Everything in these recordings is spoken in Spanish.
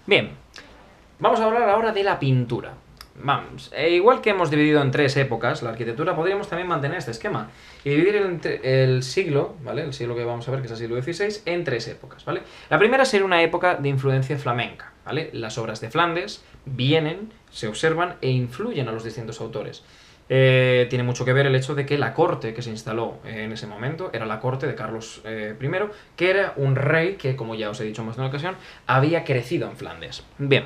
Bien, vamos a hablar ahora de la pintura. Vamos, igual que hemos dividido en tres épocas la arquitectura, podríamos también mantener este esquema y dividir el siglo, ¿vale? El siglo que vamos a ver, que es el siglo XVI, en tres épocas, ¿vale? La primera sería una época de influencia flamenca, ¿vale? Las obras de Flandes vienen, se observan e influyen a los distintos autores. Tiene mucho que ver el hecho de que la corte que se instaló en ese momento era la corte de Carlos I, que era un rey que, como ya os he dicho en más de una ocasión, había crecido en Flandes. Bien,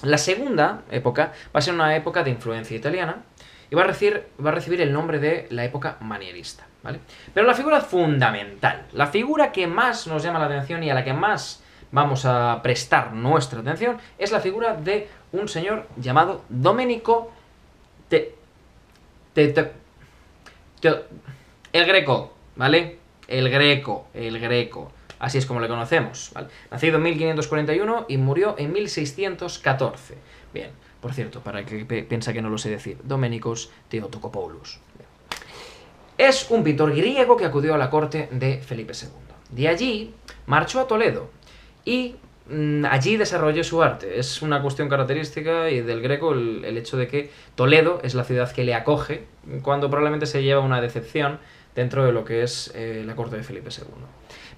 la segunda época va a ser una época de influencia italiana y va a recibir el nombre de la época manierista, ¿vale? Pero la figura fundamental, la figura que más nos llama la atención y a la que más vamos a prestar nuestra atención, es la figura de un señor llamado Domenico el Greco, ¿vale? El Greco. Así es como le conocemos, ¿vale? Nacido en 1541 y murió en 1614. Bien, por cierto, para el que piensa que no lo sé decir, Domenicos Theotokopoulos. Es un pintor griego que acudió a la corte de Felipe II. De allí marchó a Toledo y allí desarrolló su arte. Es una cuestión característica y del Greco el hecho de que Toledo es la ciudad que le acoge cuando probablemente se lleva una decepción dentro de lo que es la corte de Felipe II.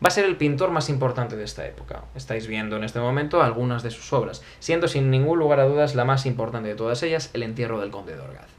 Va a ser el pintor más importante de esta época. Estáis viendo en este momento algunas de sus obras, siendo sin ningún lugar a dudas la más importante de todas ellas, El entierro del conde de Orgaz.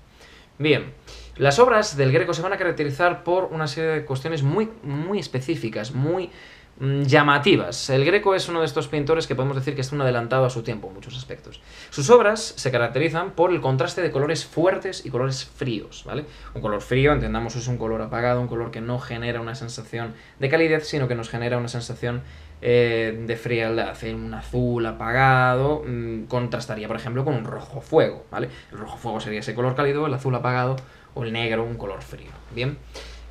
Bien, las obras del Greco se van a caracterizar por una serie de cuestiones muy específicas, muy llamativas. El Greco es uno de estos pintores que podemos decir que está un adelantado a su tiempo en muchos aspectos. Sus obras se caracterizan por el contraste de colores fuertes y colores fríos, ¿vale? Un color frío, entendamos, es un color apagado, un color que no genera una sensación de calidez, sino que nos genera una sensación de frialdad. Un azul apagado contrastaría, por ejemplo, con un rojo fuego, ¿vale? El rojo fuego sería ese color cálido, el azul apagado o el negro un color frío, ¿bien?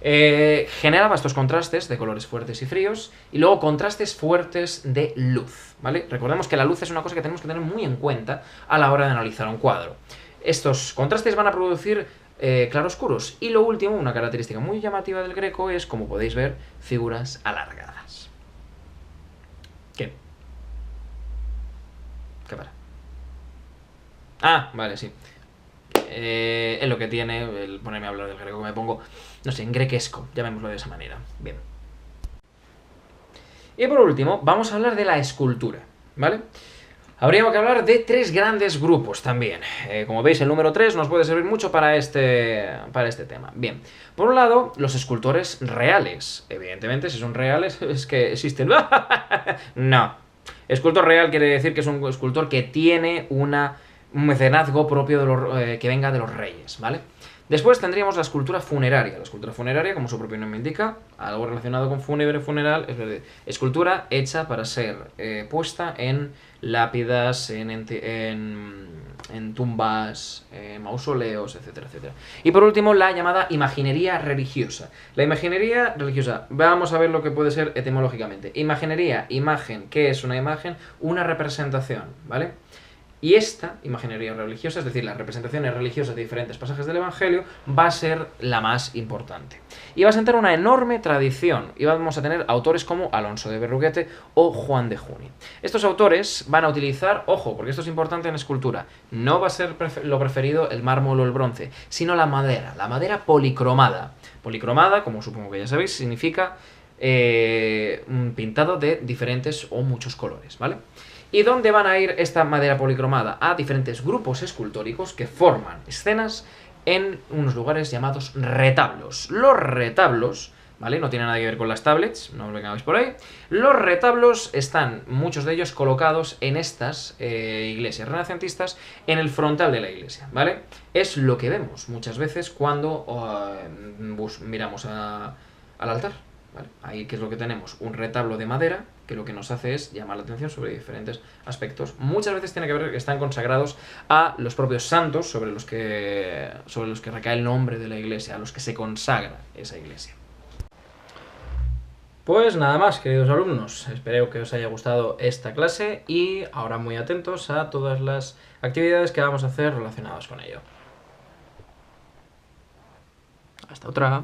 Generaba estos contrastes de colores fuertes y fríos y luego contrastes fuertes de luz, ¿vale? Recordemos que la luz es una cosa que tenemos que tener muy en cuenta a la hora de analizar un cuadro. Estos contrastes van a producir claroscuros y lo último, una característica muy llamativa del Greco es, como podéis ver, figuras alargadas. ¿Qué? ¿Qué para? Ah, vale, sí. Es lo que tiene el ponerme a hablar del Greco, que me pongo, no sé, en grequesco, llamémoslo de esa manera. Bien. Y por último, vamos a hablar de la escultura, ¿vale? Habríamos que hablar de tres grandes grupos también. Como veis, el número 3 nos puede servir mucho para este tema. Bien, por un lado, los escultores reales. Evidentemente, si son reales, es que existen. No. Escultor real quiere decir que es un escultor que tiene un mecenazgo propio de los, que venga de los reyes, ¿vale? Después tendríamos la escultura funeraria. La escultura funeraria, como su propio nombre indica, algo relacionado con fúnebre, funeral, es decir, escultura hecha para ser puesta en lápidas, en tumbas, mausoleos, etcétera, etcétera. Y por último, la llamada imaginería religiosa. La imaginería religiosa, vamos a ver lo que puede ser etimológicamente. Imaginería, imagen, ¿qué es una imagen? Una representación, ¿vale? Y esta imaginería religiosa, es decir, las representaciones religiosas de diferentes pasajes del Evangelio, va a ser la más importante. Y va a sentar una enorme tradición, y vamos a tener autores como Alonso de Berruguete o Juan de Juni. Estos autores van a utilizar, ojo, porque esto es importante en escultura, no va a ser lo preferido el mármol o el bronce, sino la madera policromada. Policromada, como supongo que ya sabéis, significa un pintado de diferentes o muchos colores, ¿vale? ¿Y dónde van a ir esta madera policromada? A diferentes grupos escultóricos que forman escenas en unos lugares llamados retablos. Los retablos, ¿vale? No tienen nada que ver con las tablets, no os vengáis por ahí. Los retablos están, muchos de ellos, colocados en estas iglesias renacentistas, en el frontal de la iglesia, ¿vale? Es lo que vemos muchas veces cuando miramos al altar. ¿Vale? Ahí, ¿qué es lo que tenemos? Un retablo de madera que lo que nos hace es llamar la atención sobre diferentes aspectos. Muchas veces tiene que ver que están consagrados a los propios santos sobre los que recae el nombre de la iglesia, a los que se consagra esa iglesia. Pues nada más, queridos alumnos, espero que os haya gustado esta clase y ahora muy atentos a todas las actividades que vamos a hacer relacionadas con ello. Hasta otra.